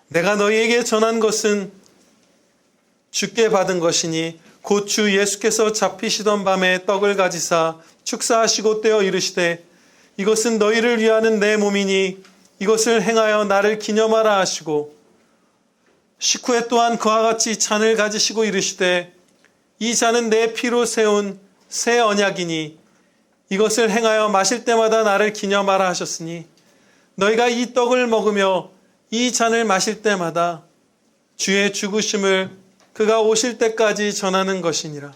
내가 너희에게 전한 것은 주께 받은 것이니 곧 주 예수께서 잡히시던 밤에 떡을 가지사 축사하시고 떼어 이르시되 이것은 너희를 위하는 내 몸이니 이것을 행하여 나를 기념하라 하시고 식후에 또한 그와 같이 잔을 가지시고 이르시되 이 잔은 내 피로 세운 새 언약이니 이것을 행하여 마실 때마다 나를 기념하라 하셨으니 너희가 이 떡을 먹으며 이 잔을 마실 때마다 주의 죽으심을 그가 오실 때까지 전하는 것이니라.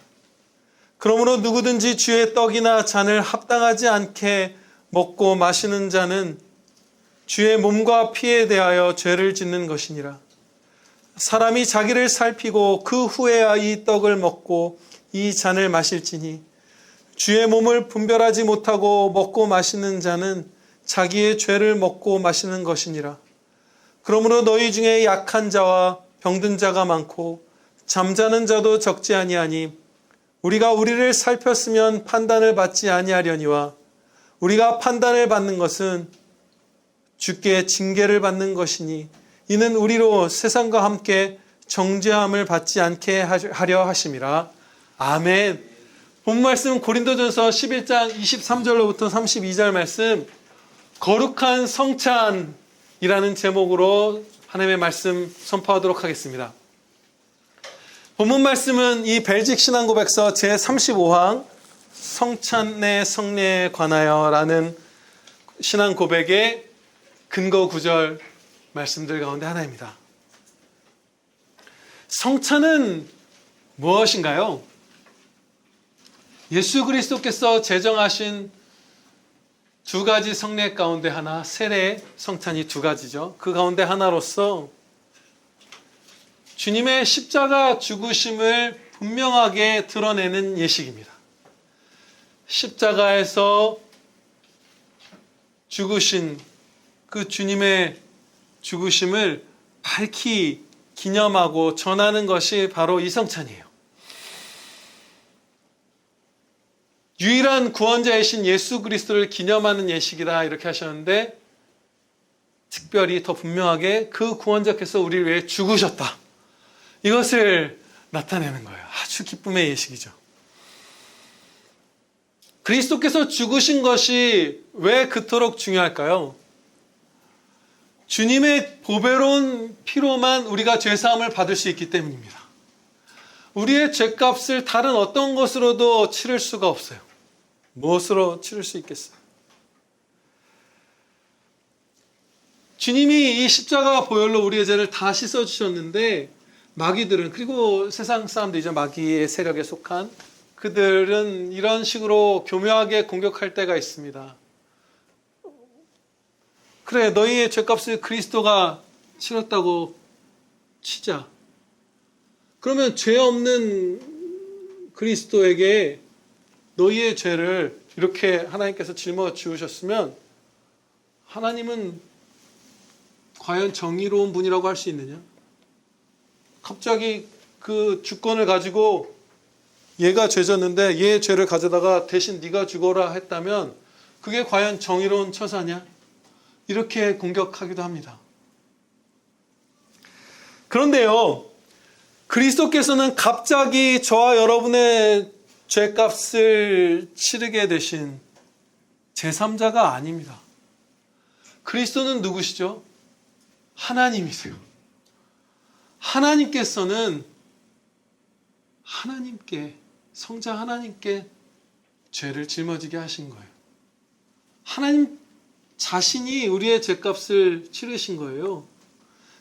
그러므로 누구든지 주의 떡이나 잔을 합당하지 않게 먹고 마시는 자는 주의 몸과 피에 대하여 죄를 짓는 것이니라. 사람이 자기를 살피고 그 후에야 이 떡을 먹고 이 잔을 마실지니 주의 몸을 분별하지 못하고 먹고 마시는 자는 자기의 죄를 먹고 마시는 것이니라. 그러므로 너희 중에 약한 자와 병든 자가 많고 잠자는 자도 적지 아니하니 우리가 우리를 살폈으면 판단을 받지 아니하려니와 우리가 판단을 받는 것은 주께 징계를 받는 것이니 이는 우리로 세상과 함께 정죄함을 받지 않게 하려 하심이라. 아멘. 본 말씀 고린도전서 11장 23절로부터 32절 말씀, 거룩한 성찬이라는 제목으로 하나님의 말씀 선포하도록 하겠습니다. 본문 말씀은 이 벨직 신앙고백서 제35항 성찬의 성례에 관하여라는 신앙고백의 근거 구절 말씀들 가운데 하나입니다. 성찬은 무엇인가요? 예수 그리스도께서 제정하신 두 가지 성례 가운데 하나, 세례 성찬이 두 가지죠. 그 가운데 하나로서 주님의 십자가 죽으심을 분명하게 드러내는 예식입니다. 십자가에서 죽으신 그 주님의 죽으심을 밝히 기념하고 전하는 것이 바로 이 성찬이에요. 유일한 구원자이신 예수 그리스도를 기념하는 예식이다 이렇게 하셨는데, 특별히 더 분명하게 그 구원자께서 우리를 위해 죽으셨다, 이것을 나타내는 거예요. 아주 기쁨의 예식이죠. 그리스도께서 죽으신 것이 왜 그토록 중요할까요? 주님의 보배로운 피로만 우리가 죄사함을 받을 수 있기 때문입니다. 우리의 죄값을 다른 어떤 것으로도 치를 수가 없어요. 무엇으로 치를 수 있겠어요? 주님이 이 십자가 보혈로 우리의 죄를 다 씻어주셨는데, 마귀들은, 그리고 세상 사람들이죠, 마귀의 세력에 속한 그들은 이런 식으로 교묘하게 공격할 때가 있습니다. 그래, 너희의 죄값을 그리스도가 치렀다고 치자. 그러면 죄 없는 그리스도에게 너희의 죄를 이렇게 하나님께서 짊어지우셨으면 하나님은 과연 정의로운 분이라고 할 수 있느냐? 갑자기 그 주권을 가지고 얘가 죄졌는데 얘의 죄를 가져다가 대신 네가 죽어라 했다면 그게 과연 정의로운 처사냐? 이렇게 공격하기도 합니다. 그런데요, 그리스도께서는 갑자기 저와 여러분의 죄값을 치르게 되신 제3자가 아닙니다. 그리스도는 누구시죠? 하나님이세요. 하나님께서는 성자 하나님께 죄를 짊어지게 하신 거예요. 하나님 자신이 우리의 죄값을 치르신 거예요.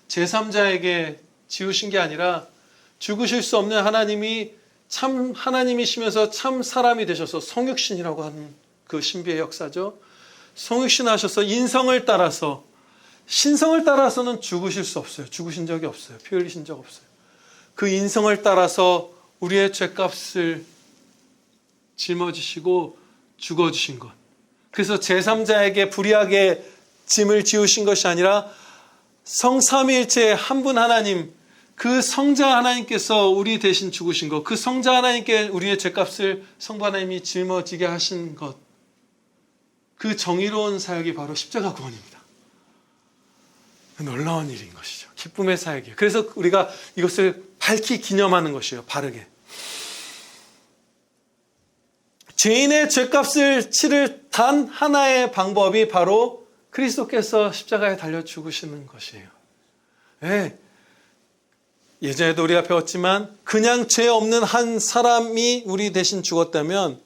제3자에게 지우신 게 아니라 죽으실 수 없는 하나님이 참 하나님이시면서 참 사람이 되셔서 성육신이라고 하는 그 신비의 역사죠. 성육신 하셔서 인성을 따라서, 신성을 따라서는 죽으실 수 없어요. 죽으신 적이 없어요. 피 흘리신 적 없어요. 그 인성을 따라서 우리의 죄값을 짊어지시고 죽어주신 것. 그래서 제3자에게 불의하게 짐을 지우신 것이 아니라 성삼위일체의 한 분 하나님, 그 성자 하나님께서 우리 대신 죽으신 것, 그 성자 하나님께 우리의 죄값을 성부 하나님이 짊어지게 하신 것, 그 정의로운 사역이 바로 십자가 구원입니다. 놀라운 일인 것이죠. 기쁨의 사역이에요. 그래서 우리가 이것을 밝히 기념하는 것이에요. 바르게. 죄인의 죄값을 치를 단 하나의 방법이 바로 그리스도께서 십자가에 달려 죽으시는 것이에요. 네. 예전에도 우리가 배웠지만 그냥 죄 없는 한 사람이 우리 대신 죽었다면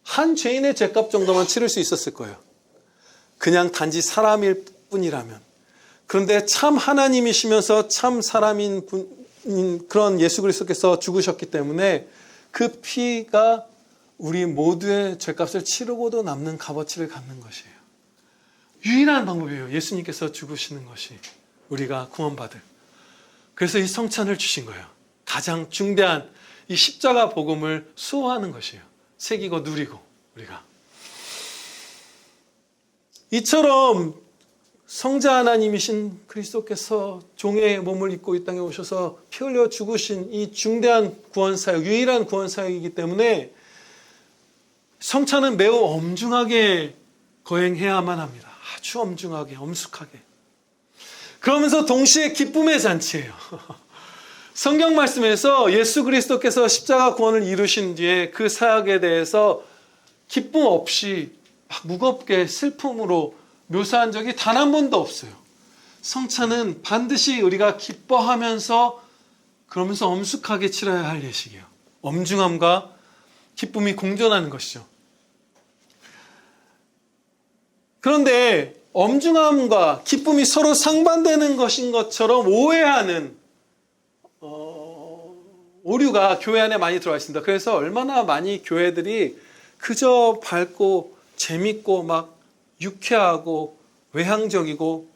한 죄인의 죄값 정도만 치를 수 있었을 거예요. 그냥 단지 사람일 뿐이라면. 그런데 참 하나님이시면서 참 사람인 그런 예수 그리스도께서 죽으셨기 때문에 그 피가 우리 모두의 죄값을 치르고도 남는 값어치를 갖는 것이에요. 유일한 방법이에요. 예수님께서 죽으시는 것이 우리가 구원받을. 그래서 이 성찬을 주신 거예요. 가장 중대한 이 십자가 복음을 수호하는 것이에요. 새기고 누리고 우리가. 이처럼 성자 하나님이신 그리스도께서 종의 몸을 입고 이 땅에 오셔서 피 흘려 죽으신 이 중대한 구원사역, 유일한 구원사역이기 때문에 성찬은 매우 엄중하게 거행해야만 합니다. 아주 엄중하게, 엄숙하게. 그러면서 동시에 기쁨의 잔치예요. 성경 말씀에서 예수 그리스도께서 십자가 구원을 이루신 뒤에 그 사역에 대해서 기쁨 없이 막 무겁게 슬픔으로 묘사한 적이 단 한 번도 없어요. 성찬은 반드시 우리가 기뻐하면서 그러면서 엄숙하게 치러야 할 예식이에요. 엄중함과 기쁨이 공존하는 것이죠. 그런데 엄중함과 기쁨이 서로 상반되는 것인 것처럼 오해하는 오류가 교회 안에 많이 들어와 있습니다. 그래서 얼마나 많이 교회들이 그저 밝고 재밌고 막 유쾌하고 외향적이고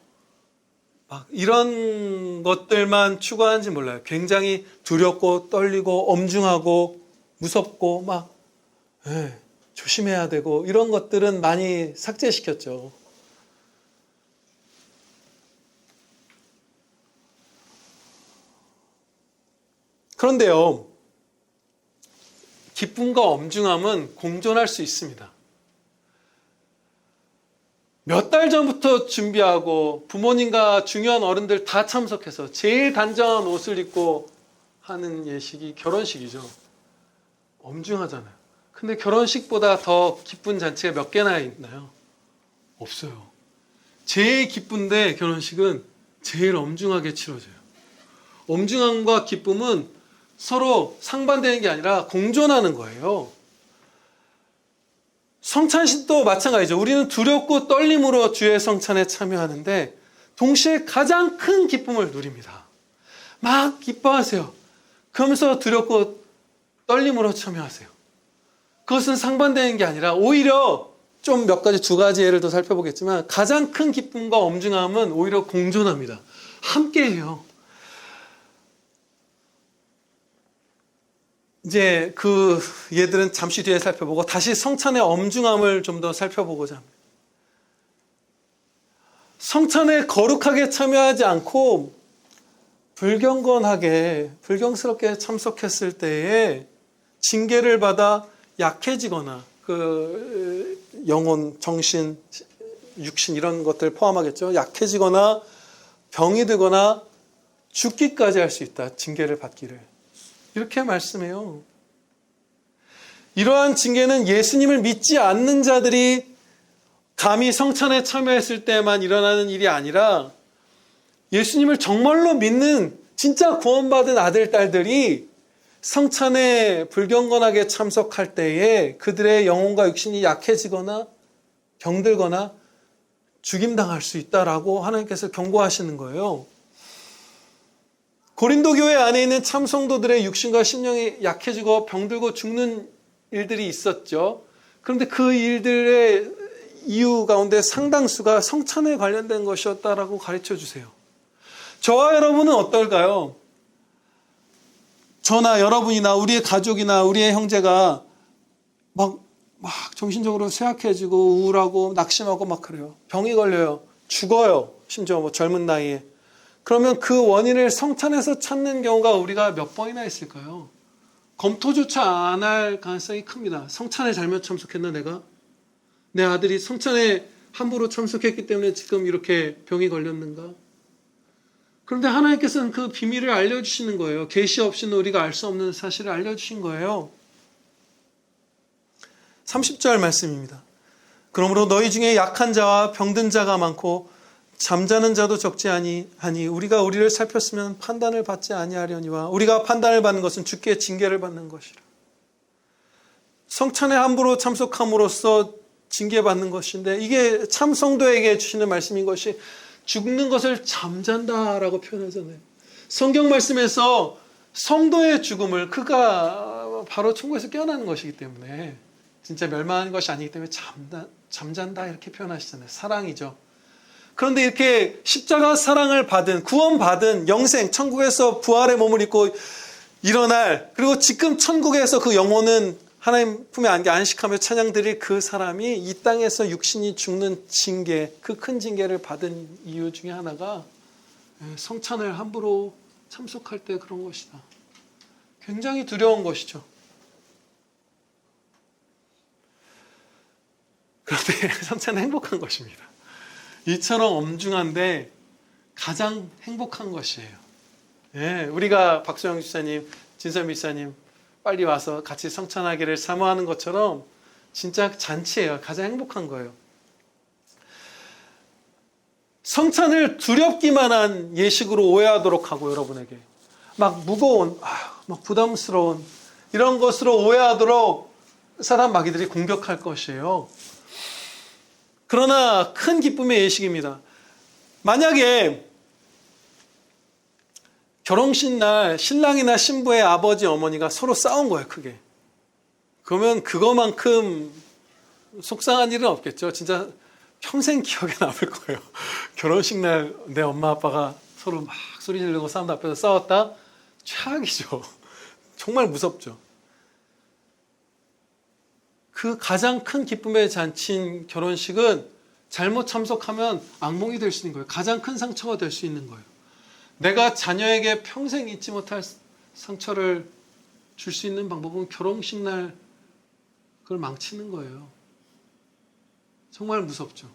막 이런 것들만 추구하는지 몰라요. 굉장히 두렵고 떨리고 엄중하고 무섭고 막 조심해야 되고 이런 것들은 많이 삭제시켰죠. 그런데요, 기쁨과 엄중함은 공존할 수 있습니다. 몇 달 전부터 준비하고 부모님과 중요한 어른들 다 참석해서 제일 단정한 옷을 입고 하는 예식이 결혼식이죠. 엄중하잖아요. 근데 결혼식보다 더 기쁜 잔치가 몇 개나 있나요? 없어요. 제일 기쁜데 결혼식은 제일 엄중하게 치러져요. 엄중함과 기쁨은 서로 상반되는 게 아니라 공존하는 거예요. 성찬식도 마찬가지죠. 우리는 두렵고 떨림으로 주의 성찬에 참여하는데 동시에 가장 큰 기쁨을 누립니다. 막 기뻐하세요. 그러면서 두렵고 떨림으로 참여하세요. 그것은 상반되는 게 아니라 오히려 좀 몇 가지 두 가지 예를 더 살펴보겠지만 가장 큰 기쁨과 엄중함은 오히려 공존합니다. 함께해요. 이제 그 예들은 잠시 뒤에 살펴보고 다시 성찬의 엄중함을 좀 더 살펴보고자 합니다. 성찬에 거룩하게 참여하지 않고 불경건하게 불경스럽게 참석했을 때에 징계를 받아 약해지거나 그 영혼, 정신, 육신 이런 것들 포함하겠죠. 약해지거나 병이 들거나 죽기까지 할 수 있다. 징계를 받기를. 이렇게 말씀해요. 이러한 징계는 예수님을 믿지 않는 자들이 감히 성찬에 참여했을 때만 일어나는 일이 아니라 예수님을 정말로 믿는 진짜 구원받은 아들, 딸들이 성찬에 불경건하게 참석할 때에 그들의 영혼과 육신이 약해지거나 병들거나 죽임당할 수 있다라고 하나님께서 경고하시는 거예요. 고린도 교회 안에 있는 참성도들의 육신과 심령이 약해지고 병들고 죽는 일들이 있었죠. 그런데 그 일들의 이유 가운데 상당수가 성찬에 관련된 것이었다라고 가르쳐 주세요. 저와 여러분은 어떨까요? 저나 여러분이나 우리의 가족이나 우리의 형제가 막 정신적으로 쇠약해지고 우울하고 낙심하고 막 그래요. 병이 걸려요. 죽어요. 심지어 뭐 젊은 나이에. 그러면 그 원인을 성찬에서 찾는 경우가 우리가 몇 번이나 있을까요? 검토조차 안 할 가능성이 큽니다. 성찬에 잘못 참석했나 내가? 내 아들이 성찬에 함부로 참석했기 때문에 지금 이렇게 병이 걸렸는가? 그런데 하나님께서는 그 비밀을 알려주시는 거예요. 계시 없이는 우리가 알 수 없는 사실을 알려주신 거예요. 30절 말씀입니다. 그러므로 너희 중에 약한 자와 병든 자가 많고 잠자는 자도 적지 아니하니 우리가 우리를 살폈으면 판단을 받지 아니하려니와 우리가 판단을 받는 것은 주께 징계를 받는 것이라. 성찬에 함부로 참석함으로써 징계받는 것인데 이게 참 성도에게 주시는 말씀인 것이 죽는 것을 잠잔다라고 표현하잖아요. 성경 말씀에서 성도의 죽음을 그가 바로 천국에서 깨어나는 것이기 때문에 진짜 멸망하는 것이 아니기 때문에 잠잔다 이렇게 표현하시잖아요. 사랑이죠. 그런데 이렇게 십자가 사랑을 받은 구원받은 영생 천국에서 부활의 몸을 입고 일어날 그리고 지금 천국에서 그 영혼은 하나님 품에 안겨 안식하며 찬양드릴 그 사람이 이 땅에서 육신이 죽는 징계 그 큰 징계를 받은 이유 중에 하나가 성찬을 함부로 참석할 때 그런 것이다. 굉장히 두려운 것이죠. 그런데 성찬은 행복한 것입니다. 이처럼 엄중한데 가장 행복한 것이에요. 예, 우리가 박소영 집사님, 진선 집사님 빨리 와서 같이 성찬하기를 사모하는 것처럼 진짜 잔치예요. 가장 행복한 거예요. 성찬을 두렵기만 한 예식으로 오해하도록 하고 여러분에게 막 무거운, 막 부담스러운 이런 것으로 오해하도록 사단 마귀들이 공격할 것이에요. 그러나 큰 기쁨의 예식입니다. 만약에 결혼식 날 신랑이나 신부의 아버지 어머니가 서로 싸운 거예요. 크게. 그러면 그거만큼 속상한 일은 없겠죠. 진짜 평생 기억에 남을 거예요. 결혼식 날 내 엄마 아빠가 서로 막 소리 지르고 사람들 앞에서 싸웠다? 최악이죠. 정말 무섭죠. 그 가장 큰 기쁨의 잔치인 결혼식은 잘못 참석하면 악몽이 될 수 있는 거예요. 가장 큰 상처가 될 수 있는 거예요. 내가 자녀에게 평생 잊지 못할 상처를 줄 수 있는 방법은 결혼식 날 그걸 망치는 거예요. 정말 무섭죠.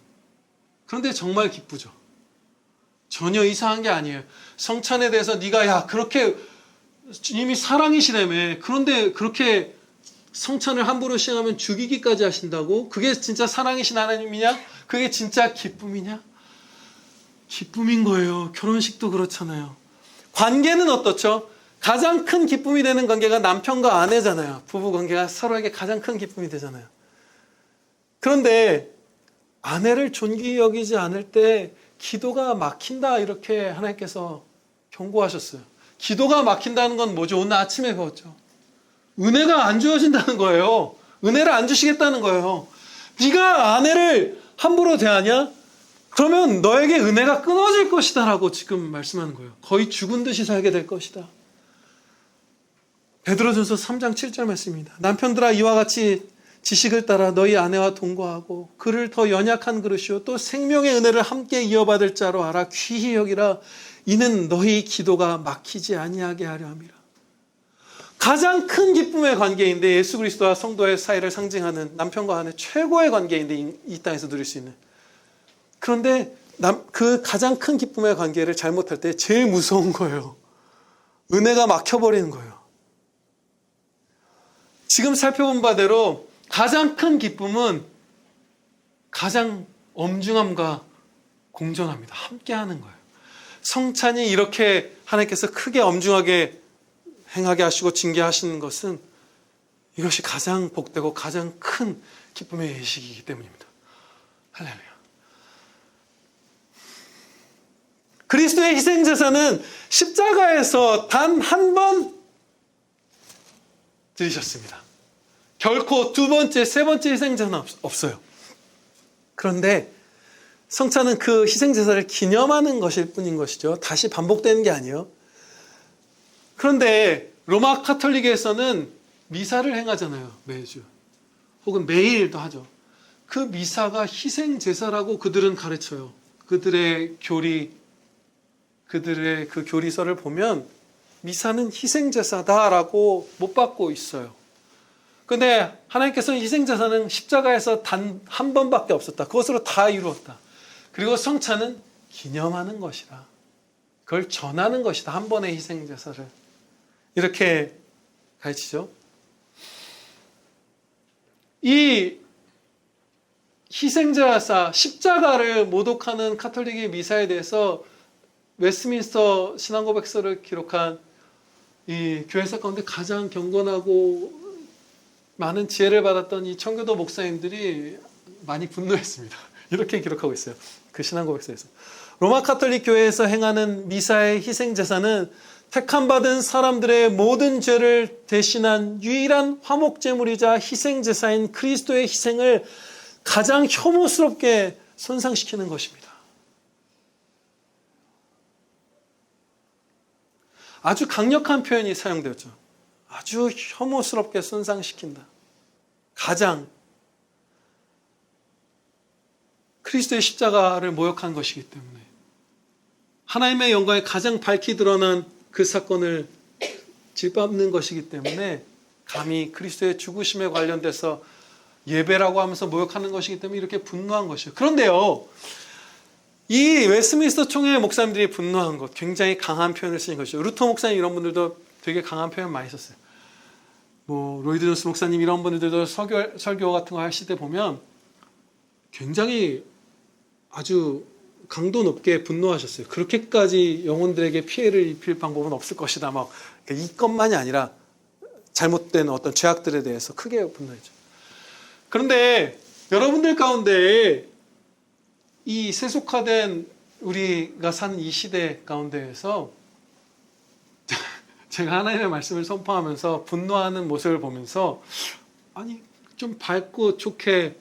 그런데 정말 기쁘죠. 전혀 이상한 게 아니에요. 성찬에 대해서 네가 그렇게 주님이 사랑이시라며 그런데 그렇게 성찬을 함부로 시행하면 죽이기까지 하신다고? 그게 진짜 사랑이신 하나님이냐? 그게 진짜 기쁨이냐? 기쁨인 거예요. 결혼식도 그렇잖아요. 관계는 어떻죠? 가장 큰 기쁨이 되는 관계가 남편과 아내잖아요. 부부 관계가 서로에게 가장 큰 기쁨이 되잖아요. 그런데 아내를 존귀히 여기지 않을 때 기도가 막힌다 이렇게 하나님께서 경고하셨어요. 기도가 막힌다는 건 뭐죠? 오늘 아침에 배웠죠. 은혜가 안 주어진다는 거예요. 은혜를 안 주시겠다는 거예요. 네가 아내를 함부로 대하냐? 그러면 너에게 은혜가 끊어질 것이다 라고 지금 말씀하는 거예요. 거의 죽은 듯이 살게 될 것이다. 베드로전서 3장 7절 말씀입니다. 남편들아 이와 같이 지식을 따라 너희 아내와 동거하고 그를 더 연약한 그릇이요 또 생명의 은혜를 함께 이어받을 자로 알아 귀히 여기라. 이는 너희 기도가 막히지 아니하게 하려 함이라. 가장 큰 기쁨의 관계인데 예수 그리스도와 성도의 사이를 상징하는 남편과 아내 최고의 관계인데 이 땅에서 누릴 수 있는. 그런데 그 가장 큰 기쁨의 관계를 잘못할 때 제일 무서운 거예요. 은혜가 막혀버리는 거예요. 지금 살펴본 바대로 가장 큰 기쁨은 가장 엄중함과 공존합니다. 함께하는 거예요. 성찬이 이렇게 하나님께서 크게 엄중하게 행하게 하시고 징계하시는 것은 이것이 가장 복되고 가장 큰 기쁨의 예식이기 때문입니다. 할렐루야. 그리스도의 희생제사는 십자가에서 단 한 번 드리셨습니다. 결코 두 번째, 세 번째 희생제사는 없어요. 그런데 성찬은 그 희생제사를 기념하는 것일 뿐인 것이죠. 다시 반복되는 게 아니에요. 그런데 로마 카톨릭에서는 미사를 행하잖아요. 매주. 혹은 매일도 하죠. 그 미사가 희생제사라고 그들은 가르쳐요. 그들의 그 교리서를 보면 미사는 희생제사다라고 못 받고 있어요. 그런데 하나님께서는 희생제사는 십자가에서 단 한 번밖에 없었다. 그것으로 다 이루었다. 그리고 성찬은 기념하는 것이라. 그걸 전하는 것이다. 한 번의 희생제사를. 이렇게 가르치죠. 이 희생제사, 십자가를 모독하는 카톨릭의 미사에 대해서 웨스트민스터 신앙고백서를 기록한 이 교회사 가운데 가장 경건하고 많은 지혜를 받았던 이 청교도 목사님들이 많이 분노했습니다. 이렇게 기록하고 있어요. 그 신앙고백서에서. 로마 카톨릭 교회에서 행하는 미사의 희생제사는 택함받은 사람들의 모든 죄를 대신한 유일한 화목제물이자 희생제사인 그리스도의 희생을 가장 혐오스럽게 손상시키는 것입니다. 아주 강력한 표현이 사용되었죠. 아주 혐오스럽게 손상시킨다. 가장 그리스도의 십자가를 모욕한 것이기 때문에 하나님의 영광이 가장 밝히 드러난 그 사건을 짓밟는 것이기 때문에 감히 그리스도의 죽으심에 관련돼서 예배라고 하면서 모욕하는 것이기 때문에 이렇게 분노한 것이에요. 그런데요, 이 웨스트민스터 총회 목사님들이 분노한 것, 굉장히 강한 표현을 쓰는 것이죠. 루터 목사님 이런 분들도 되게 강한 표현 많이 썼어요. 로이드 존스 목사님 이런 분들도 설교 같은 거 하실 때 보면 굉장히 아주 강도 높게 분노하셨어요. 그렇게까지 영혼들에게 피해를 입힐 방법은 없을 것이다. 막 이것만이 아니라 잘못된 어떤 죄악들에 대해서 크게 분노했죠. 그런데 여러분들 가운데 이 세속화된 우리가 사는 이 시대 가운데에서 제가 하나님의 말씀을 선포하면서 분노하는 모습을 보면서 아니 좀 밝고 좋게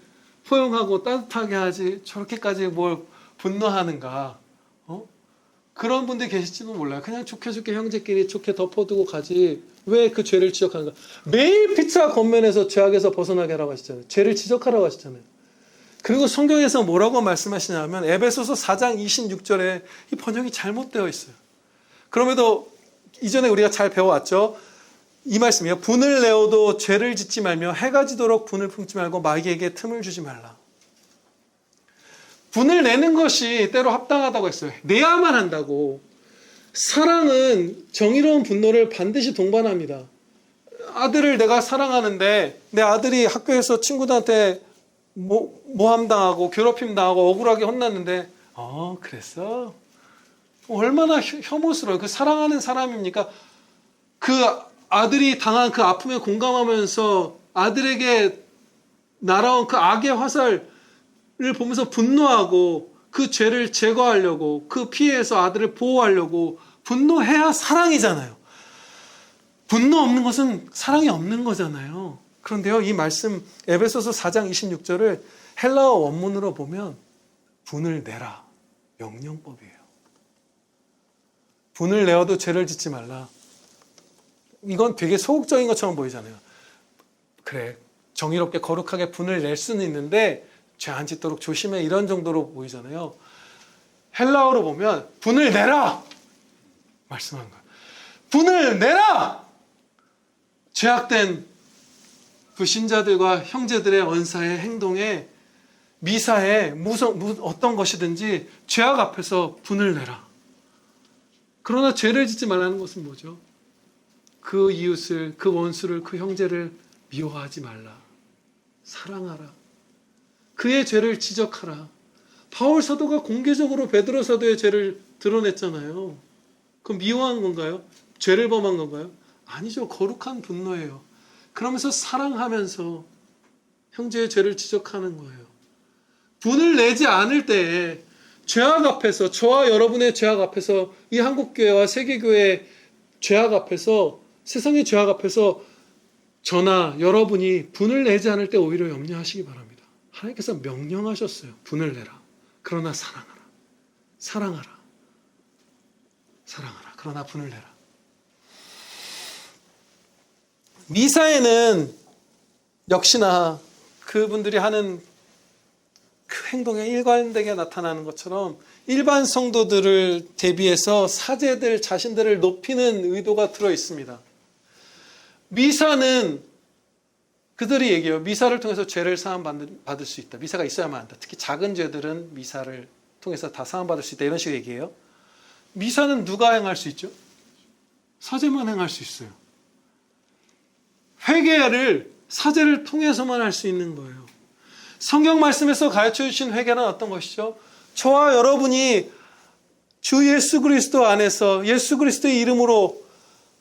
포용하고 따뜻하게 하지 저렇게까지 뭘 분노하는가? 그런 분들이 계실지는 몰라요. 그냥 좋게 형제끼리 좋게 덮어두고 가지 왜 그 죄를 지적하는가? 매일 피차 겉면에서 죄악에서 벗어나게 하라고 하시잖아요. 죄를 지적하라고 하시잖아요. 그리고 성경에서 뭐라고 말씀하시냐면 에베소서 4장 26절에 이 번역이 잘못되어 있어요. 그럼에도 이전에 우리가 잘 배워왔죠. 이 말씀이요. 분을 내어도 죄를 짓지 말며 해가 지도록 분을 품지 말고 마귀에게 틈을 주지 말라. 분을 내는 것이 때로 합당하다고 했어요. 내야만 한다고. 사랑은 정의로운 분노를 반드시 동반합니다. 아들을 내가 사랑하는데 내 아들이 학교에서 친구들한테 모함당하고 괴롭힘당하고 억울하게 혼났는데 그랬어? 얼마나 혐오스러워요. 그 사랑하는 사람입니까? 그 아들이 당한 그 아픔에 공감하면서 아들에게 날아온 그 악의 화살을 보면서 분노하고 그 죄를 제거하려고 그 피해에서 아들을 보호하려고 분노해야 사랑이잖아요. 분노 없는 것은 사랑이 없는 거잖아요. 그런데요, 이 말씀 에베소서 4장 26절을 헬라어 원문으로 보면 분을 내라 명령법이에요. 분을 내어도 죄를 짓지 말라. 이건 되게 소극적인 것처럼 보이잖아요. 그래, 정의롭게 거룩하게 분을 낼 수는 있는데 죄 안 짓도록 조심해 이런 정도로 보이잖아요. 헬라어로 보면 분을 내라 말씀하는 거예요. 분을 내라! 죄악된 그 신자들과 형제들의 언사의 행동에 미사에 어떤 것이든지 죄악 앞에서 분을 내라. 그러나 죄를 짓지 말라는 것은 뭐죠? 그 이웃을, 그 원수를, 그 형제를 미워하지 말라. 사랑하라. 그의 죄를 지적하라. 바울 사도가 공개적으로 베드로 사도의 죄를 드러냈잖아요. 그럼 미워한 건가요? 죄를 범한 건가요? 아니죠. 거룩한 분노예요. 그러면서 사랑하면서 형제의 죄를 지적하는 거예요. 분을 내지 않을 때에 죄악 앞에서, 저와 여러분의 죄악 앞에서, 이 한국교회와 세계교회의 죄악 앞에서, 세상의 죄악 앞에서 저나 여러분이 분을 내지 않을 때 오히려 염려하시기 바랍니다. 하나님께서 명령하셨어요. 분을 내라. 그러나 사랑하라. 사랑하라. 사랑하라. 그러나 분을 내라. 미사에는 역시나 그분들이 하는 그 행동에 일관되게 나타나는 것처럼 일반 성도들을 대비해서 사제들 자신들을 높이는 의도가 들어 있습니다. 미사는 그들이 얘기해요. 미사를 통해서 죄를 사함받을 수 있다. 미사가 있어야만 한다. 특히 작은 죄들은 미사를 통해서 다 사함받을 수 있다. 이런 식으로 얘기해요. 미사는 누가 행할 수 있죠? 사제만 행할 수 있어요. 회개를 사제를 통해서만 할 수 있는 거예요. 성경 말씀에서 가르쳐 주신 회개는 어떤 것이죠? 저와 여러분이 주 예수 그리스도 안에서 예수 그리스도의 이름으로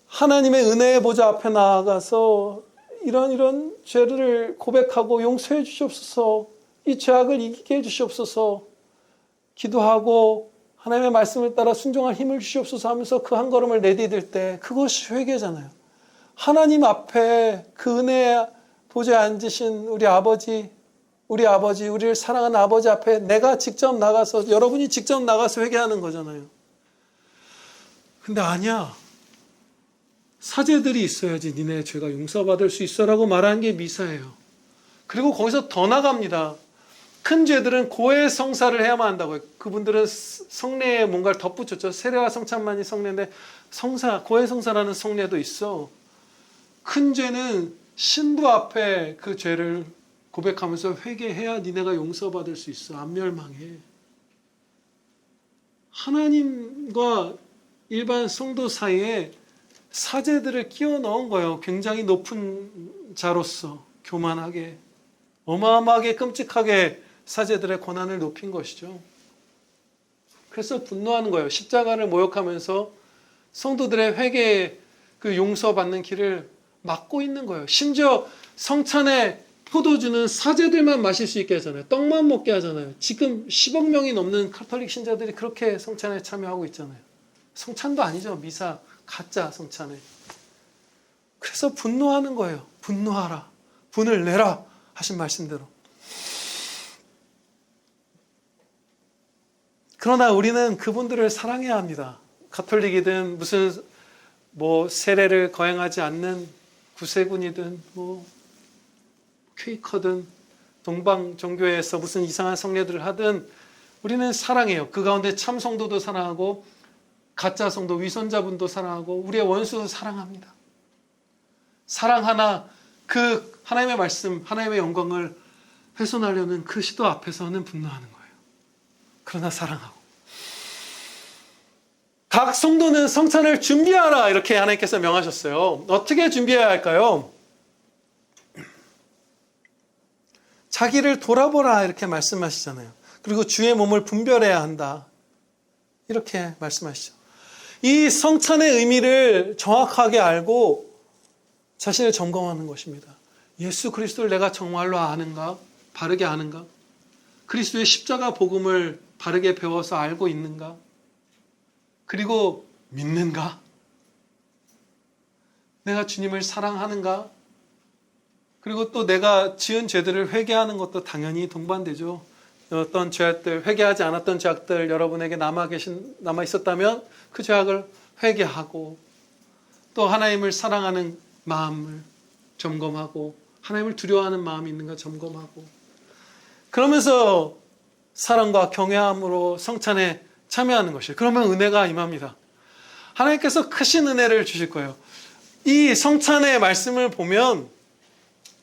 하나님의 은혜의 보좌 앞에 나아가서 이런 죄를 고백하고 용서해 주시옵소서, 이 죄악을 이기게 해 주시옵소서 기도하고 하나님의 말씀을 따라 순종할 힘을 주시옵소서 하면서 그 한 걸음을 내디딜 때 그것이 회개잖아요. 하나님 앞에 그 은혜의 보좌에 앉으신 우리 아버지, 우리를 사랑하는 아버지 앞에 내가 직접 나가서, 여러분이 직접 나가서 회개하는 거잖아요. 근데 아니야. 사제들이 있어야지 니네 죄가 용서받을 수 있어라고 말하는 게 미사예요. 그리고 거기서 더 나갑니다. 큰 죄들은 고해 성사를 해야만 한다고요. 그분들은 성례에 뭔가를 덧붙였죠. 세례와 성찬만이 성례인데 고해 성사라는 성례도 있어. 큰 죄는 신부 앞에 그 죄를 고백하면서 회개해야 니네가 용서받을 수 있어. 안 멸망해. 하나님과 일반 성도 사이에 사제들을 끼워 넣은 거예요. 굉장히 높은 자로서 교만하게, 어마어마하게 끔찍하게 사제들의 권한을 높인 것이죠. 그래서 분노하는 거예요. 십자가를 모욕하면서 성도들의 회개의 그 용서받는 길을 막고 있는 거예요. 심지어 성찬에 포도주는 사제들만 마실 수 있게 하잖아요. 떡만 먹게 하잖아요. 지금 10억 명이 넘는 카톨릭 신자들이 그렇게 성찬에 참여하고 있잖아요. 성찬도 아니죠. 미사, 가짜 성찬에. 그래서 분노하는 거예요. 분노하라. 분을 내라. 하신 말씀대로. 그러나 우리는 그분들을 사랑해야 합니다. 가톨릭이든 무슨 세례를 거행하지 않는 구세군이든 퀘이커든 동방 종교에서 무슨 이상한 성례들을 하든 우리는 사랑해요. 그 가운데 참 성도도 사랑하고 가짜 성도, 위선자분도 사랑하고 우리의 원수도 사랑합니다. 사랑하나 그 하나님의 말씀, 하나님의 영광을 훼손하려는 그 시도 앞에서는 분노하는 거예요. 그러나 사랑하고. 각 성도는 성찬을 준비하라 이렇게 하나님께서 명하셨어요. 어떻게 준비해야 할까요? 자기를 돌아보라 이렇게 말씀하시잖아요. 그리고 주의 몸을 분별해야 한다. 이렇게 말씀하시죠. 이 성찬의 의미를 정확하게 알고 자신을 점검하는 것입니다. 예수 그리스도를 내가 정말로 아는가? 바르게 아는가? 그리스도의 십자가 복음을 바르게 배워서 알고 있는가? 그리고 믿는가? 내가 주님을 사랑하는가? 그리고 또 내가 지은 죄들을 회개하는 것도 당연히 동반되죠. 어떤 죄악들, 회개하지 않았던 죄악들 여러분에게 남아 있었다면 그 죄악을 회개하고 또 하나님을 사랑하는 마음을 점검하고 하나님을 두려워하는 마음이 있는가 점검하고 그러면서 사랑과 경외함으로 성찬에 참여하는 것이에요. 그러면 은혜가 임합니다. 하나님께서 크신 은혜를 주실 거예요. 이 성찬의 말씀을 보면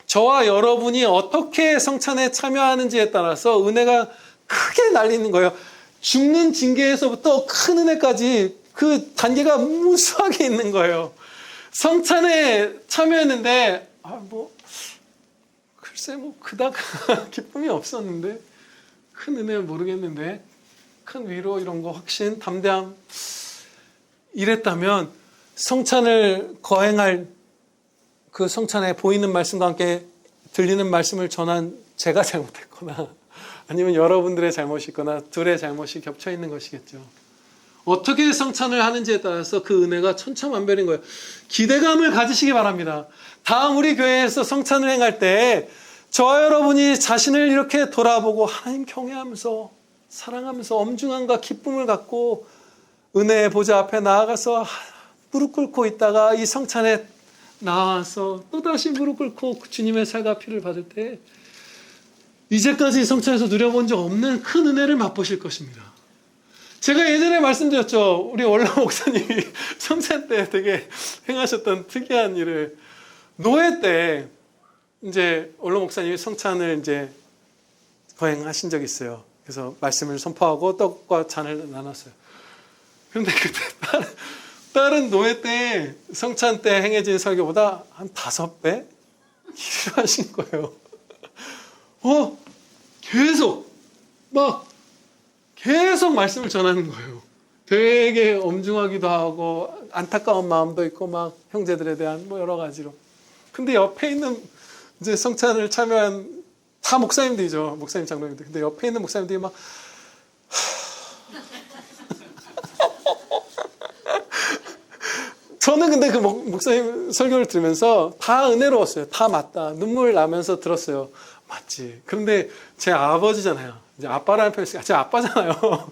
저와 여러분이 어떻게 성찬에 참여하는지에 따라서 은혜가 크게 날리는 거예요. 죽는 징계에서부터 큰 은혜까지 그 단계가 무수하게 있는 거예요. 성찬에 참여했는데 글쎄 그닥 기쁨이 없었는데 큰 은혜 모르겠는데 큰 위로 이런 거 확신 담대함 이랬다면 성찬을 거행할 그 성찬에 보이는 말씀과 함께 들리는 말씀을 전한 제가 잘못했거나 아니면 여러분들의 잘못이거나 둘의 잘못이 겹쳐 있는 것이겠죠. 어떻게 성찬을 하는지에 따라서 그 은혜가 천차만별인 거예요. 기대감을 가지시기 바랍니다. 다음 우리 교회에서 성찬을 행할 때 저와 여러분이 자신을 이렇게 돌아보고 하나님 경외하면서 사랑하면서 엄중함과 기쁨을 갖고 은혜의 보좌 앞에 나아가서 무릎 꿇고 있다가 이 성찬에 나와서 또다시 무릎 꿇고 주님의 살과 피를 받을 때 이제까지 성찬에서 누려본 적 없는 큰 은혜를 맛보실 것입니다. 제가 예전에 말씀드렸죠. 우리 원로 목사님이 성찬 때 되게 행하셨던 특이한 일을 노회 때 이제 원로 목사님이 성찬을 이제 거행하신 적이 있어요. 그래서 말씀을 선포하고 떡과 잔을 나눴어요. 그런데 그때 다른 노예 때 성찬 때 행해진 설교보다 한 5배 길게 하신 거예요. 계속 말씀을 전하는 거예요. 되게 엄중하기도 하고 안타까운 마음도 있고 막 형제들에 대한 뭐 여러 가지로. 근데 옆에 있는 이제 성찬을 참여한 다 목사님들이죠. 목사님, 장로님들. 근데 옆에 있는 목사님들이 막 저는 근데 그 목사님 설교를 들으면서 다 은혜로웠어요. 다 맞다. 눈물 나면서 들었어요. 맞지. 그런데 제 아버지잖아요. 이제 아빠라는 표현이 제 아빠잖아요.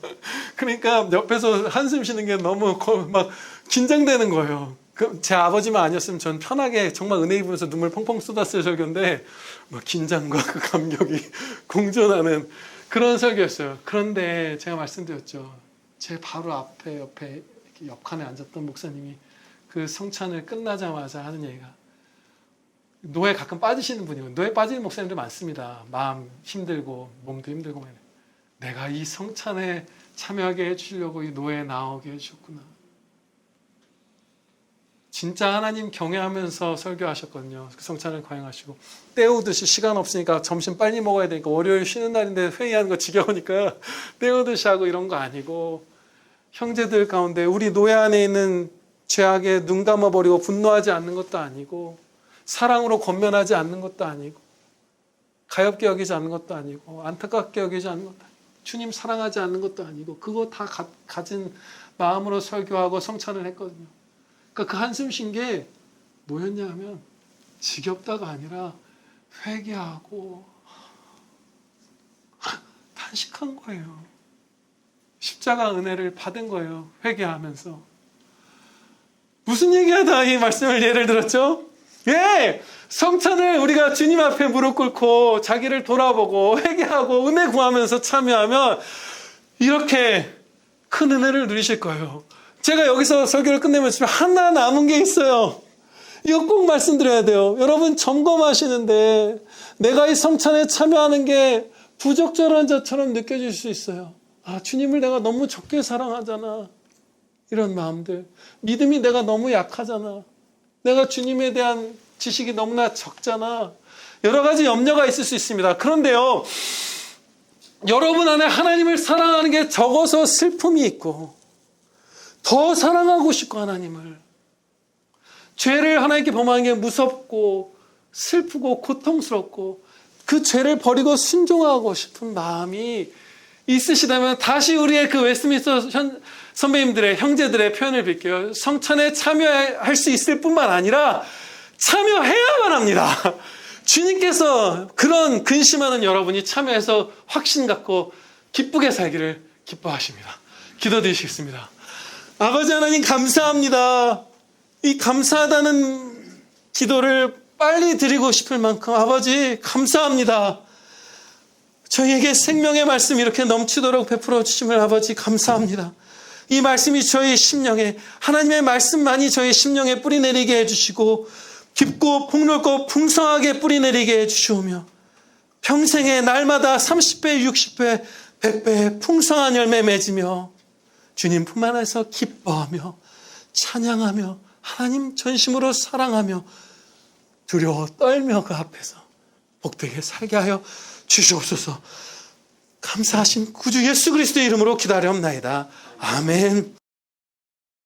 그러니까 옆에서 한숨 쉬는 게 너무 막 긴장되는 거예요. 제 아버지만 아니었으면 전 편하게 정말 은혜 입으면서 눈물 펑펑 쏟았을 설교인데 막 긴장과 그 감격이 공존하는 그런 설교였어요. 그런데 제가 말씀드렸죠. 제 바로 앞에 옆에 이렇게 옆칸에 앉았던 목사님이 그 성찬을 끝나자마자 하는 얘기가, 노예 가끔 빠지시는 분이고 노예 빠지는 목사님들 많습니다. 마음 힘들고 몸도 힘들고 내가 이 성찬에 참여하게 해주려고 이 노예에 나오게 해주셨구나. 진짜 하나님 경외하면서 설교하셨거든요. 그 성찬을 거행하시고 때우듯이 시간 없으니까 점심 빨리 먹어야 되니까 월요일 쉬는 날인데 회의하는 거 지겨우니까 때우듯이 하고 이런 거 아니고, 형제들 가운데 우리 노예 안에 있는 죄악에 눈 감아버리고 분노하지 않는 것도 아니고, 사랑으로 권면하지 않는 것도 아니고, 가엾게 여기지 않는 것도 아니고, 안타깝게 여기지 않는 것도 아니고, 주님 사랑하지 않는 것도 아니고, 그거 다 가진 마음으로 설교하고 성찬을 했거든요. 그러니까 그 한숨 쉰 게 뭐였냐 하면 지겹다가 아니라 회개하고 탄식한 거예요. 십자가 은혜를 받은 거예요. 회개하면서. 무슨 얘기하다 이 말씀을 예를 들었죠? 예! 성찬을 우리가 주님 앞에 무릎 꿇고 자기를 돌아보고 회개하고 은혜 구하면서 참여하면 이렇게 큰 은혜를 누리실 거예요. 제가 여기서 설교를 끝내면 집에 하나 남은 게 있어요. 이거 꼭 말씀드려야 돼요. 여러분 점검하시는데 내가 이 성찬에 참여하는 게 부적절한 자처럼 느껴질 수 있어요. 아, 주님을 내가 너무 적게 사랑하잖아. 이런 마음들. 믿음이 내가 너무 약하잖아. 내가 주님에 대한 지식이 너무나 적잖아. 여러 가지 염려가 있을 수 있습니다. 그런데요, 여러분 안에 하나님을 사랑하는 게 적어서 슬픔이 있고, 더 사랑하고 싶고 하나님을, 죄를 하나님께 범하는 게 무섭고 슬프고 고통스럽고 그 죄를 버리고 순종하고 싶은 마음이 있으시다면 다시 우리의 그 웨스트민스터 선배님들의, 형제들의 표현을 빌게요. 성찬에 참여할 수 있을 뿐만 아니라 참여해야만 합니다. 주님께서 그런 근심하는 여러분이 참여해서 확신 갖고 기쁘게 살기를 기뻐하십니다. 기도드리시겠습니다. 아버지 하나님 감사합니다. 이 감사하다는 기도를 빨리 드리고 싶을 만큼 아버지 감사합니다. 저희에게 생명의 말씀 이렇게 넘치도록 베풀어 주심을 아버지 감사합니다. 이 말씀이 저희 심령에, 하나님의 말씀만이 저희 심령에 뿌리내리게 해주시고 깊고 폭넓고 풍성하게 뿌리내리게 해주시오며 평생에 날마다 30배, 60배, 100배의 풍성한 열매 맺으며 주님 품 안에서 기뻐하며 찬양하며 하나님 전심으로 사랑하며 두려워 떨며 그 앞에서 복되게 살게 하여 주시옵소서. 감사하신 구주 예수 그리스도의 이름으로 기다려옵나이다. 아멘.